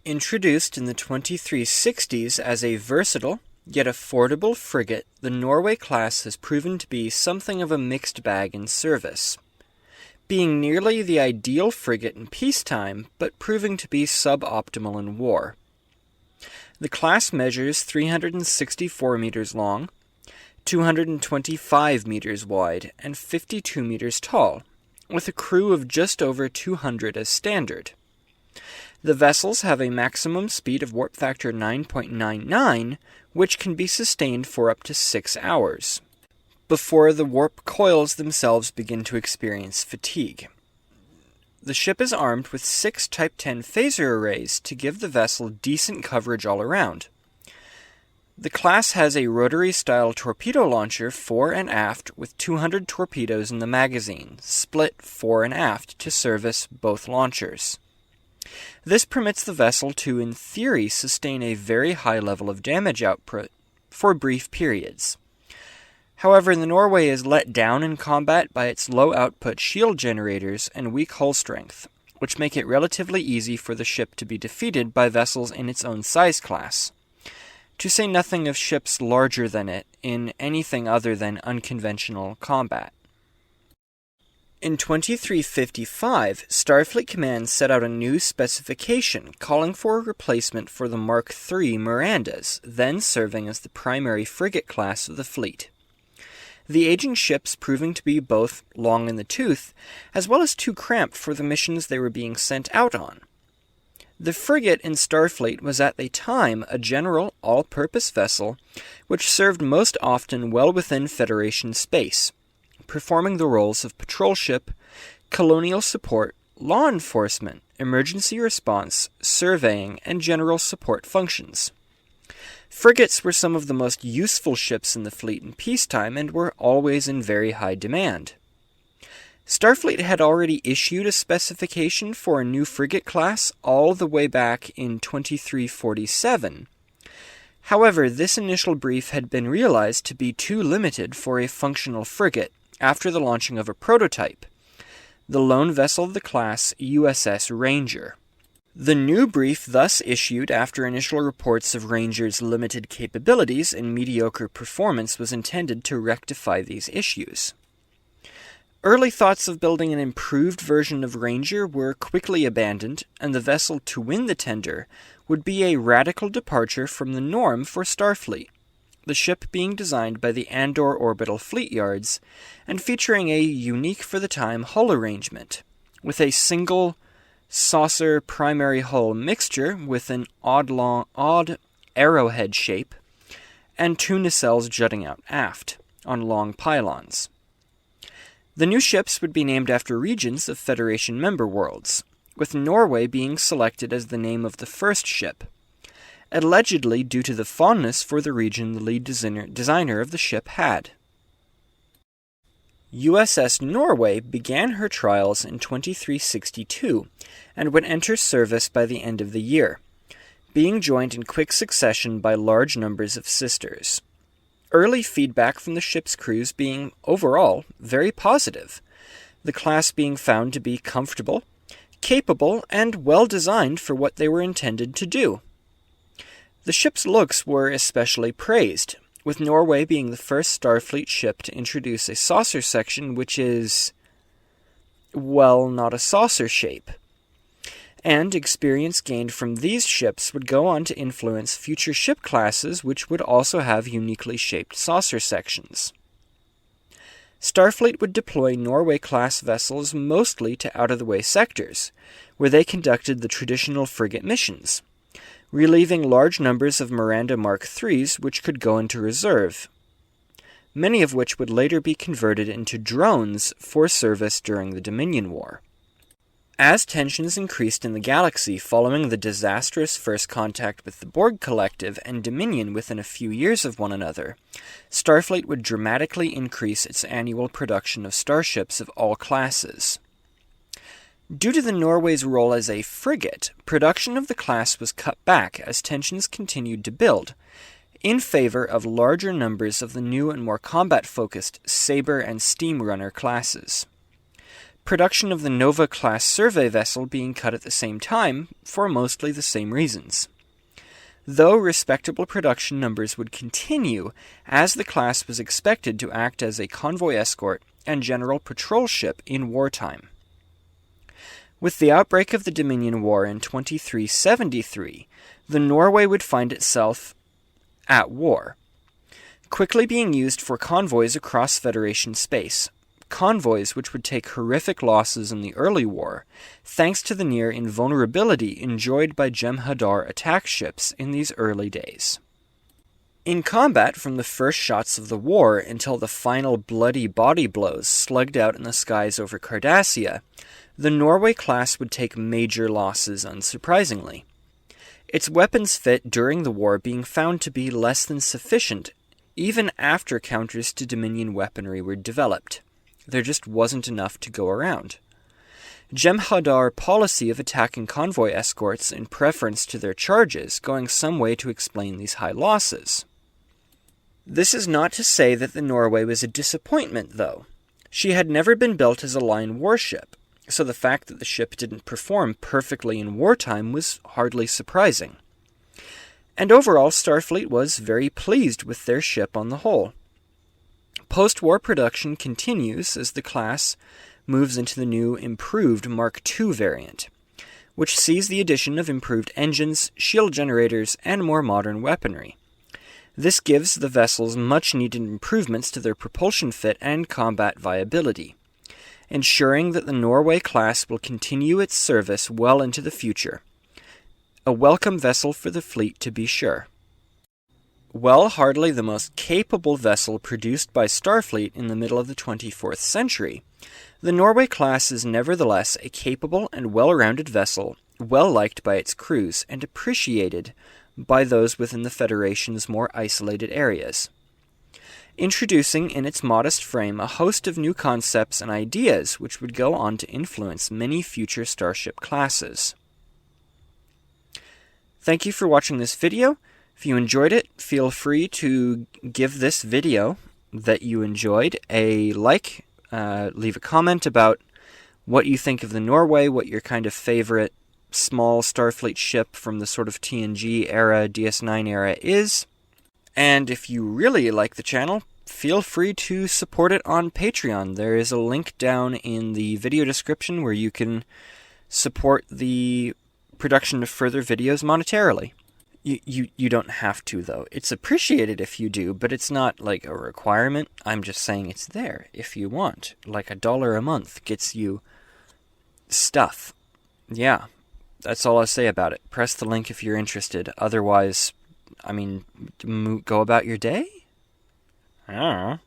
Introduced in the 2360s as a versatile, yet affordable frigate, the Norway class has proven to be something of a mixed bag in service, being nearly the ideal frigate in peacetime, but proving to be suboptimal in war. The class measures 364 meters long, 225 meters wide, and 52 meters tall, with a crew of just over 200 as standard. The vessels have a maximum speed of warp factor 9.99, which can be sustained for up to 6 hours, before the warp coils themselves begin to experience fatigue. The ship is armed with 6 Type 10 phaser arrays to give the vessel decent coverage all around. The class has a rotary-style torpedo launcher fore and aft with 200 torpedoes in the magazine, split fore and aft to service both launchers. This permits the vessel to, in theory, sustain a very high level of damage output for brief periods. However, the Norway is let down in combat by its low-output shield generators and weak hull strength, which make it relatively easy for the ship to be defeated by vessels in its own size class, to say nothing of ships larger than it in anything other than unconventional combat. In 2355, Starfleet Command set out a new specification calling for a replacement for the Mark III Mirandas, then serving as the primary frigate class of the fleet. The aging ships proving to be both long in the tooth, as well as too cramped for the missions they were being sent out on. The frigate in Starfleet was at the time a general, all-purpose vessel, which served most often well within Federation space, performing the roles of patrol ship, colonial support, law enforcement, emergency response, surveying, and general support functions. Frigates were some of the most useful ships in the fleet in peacetime and were always in very high demand. Starfleet had already issued a specification for a new frigate class all the way back in 2347. However, this initial brief had been realized to be too limited for a functional frigate after the launching of a prototype, the lone vessel of the class USS Ranger. The new brief thus issued after initial reports of Ranger's limited capabilities and mediocre performance was intended to rectify these issues. Early thoughts of building an improved version of Ranger were quickly abandoned, and the vessel to win the tender would be a radical departure from the norm for Starfleet, the ship being designed by the Andor Orbital Fleet Yards and featuring a unique for the time hull arrangement, with a single saucer primary hull mixture with an odd arrowhead shape and 2 nacelles jutting out aft on long pylons. The new ships would be named after regions of Federation member worlds, with Norway being selected as the name of the first ship, allegedly due to the fondness for the region the lead designer of the ship had. USS Norway began her trials in 2362 and would enter service by the end of the year, being joined in quick succession by large numbers of sisters. Early feedback from the ship's crews being, overall, very positive, the class being found to be comfortable, capable, and well-designed for what they were intended to do. The ship's looks were especially praised, with Norway being the first Starfleet ship to introduce a saucer section which is, well, not a saucer shape. And experience gained from these ships would go on to influence future ship classes which would also have uniquely shaped saucer sections. Starfleet would deploy Norway-class vessels mostly to out-of-the-way sectors, where they conducted the traditional frigate missions, relieving large numbers of Miranda Mark IIIs which could go into reserve, many of which would later be converted into drones for service during the Dominion War. As tensions increased in the galaxy following the disastrous first contact with the Borg Collective and Dominion within a few years of one another, Starfleet would dramatically increase its annual production of starships of all classes. Due to the Norway's role as a frigate, production of the class was cut back as tensions continued to build, in favor of larger numbers of the new and more combat-focused Sabre and Steam Runner classes. production of the Nova-class survey vessel being cut at the same time for mostly the same reasons. Though respectable production numbers would continue, as the class was expected to act as a convoy escort and general patrol ship in wartime. With the outbreak of the Dominion War in 2373, the Norway would find itself at war, quickly being used for convoys across Federation space, convoys which would take horrific losses in the early war, thanks to the near invulnerability enjoyed by Jem'Hadar attack ships in these early days. In combat from the first shots of the war until the final bloody body blows slugged out in the skies over Cardassia, the Norway class would take major losses unsurprisingly. Its weapons fit during the war being found to be less than sufficient, even after counters to Dominion weaponry were developed. There just wasn't enough to go around. Jem'Hadar policy of attacking convoy escorts in preference to their charges going some way to explain these high losses. This is not to say that the Norway was a disappointment, though. She had never been built as a line warship, so the fact that the ship didn't perform perfectly in wartime was hardly surprising. And overall, Starfleet was very pleased with their ship on the whole. Post-war production continues as the class moves into the new improved Mark II variant, which sees the addition of improved engines, shield generators, and more modern weaponry. This gives the vessels much-needed improvements to their propulsion fit and combat viability, ensuring that the Norway class will continue its service well into the future. A welcome vessel for the fleet, to be sure. While hardly the most capable vessel produced by Starfleet in the middle of the 24th century, the Norway class is nevertheless a capable and well-rounded vessel, well-liked by its crews and appreciated by those within the Federation's more isolated areas, introducing in its modest frame a host of new concepts and ideas which would go on to influence many future Starship classes. Thank you for watching this video. If you enjoyed it, feel free to give this video that you enjoyed a like, leave a comment about what you think of the Norway, what your kind of favorite small Starfleet ship from the sort of TNG era, DS9 era is. And if you really like the channel, feel free to support it on Patreon. There is a link down in the video description where you can support the production of further videos monetarily. You don't have to, though. It's appreciated if you do, but it's not like a requirement. I'm just saying it's there if you want. Like $1 a month gets you stuff. Yeah, that's all I'll say about it. Press the link if you're interested. Otherwise, I mean, go about your day? I don't know.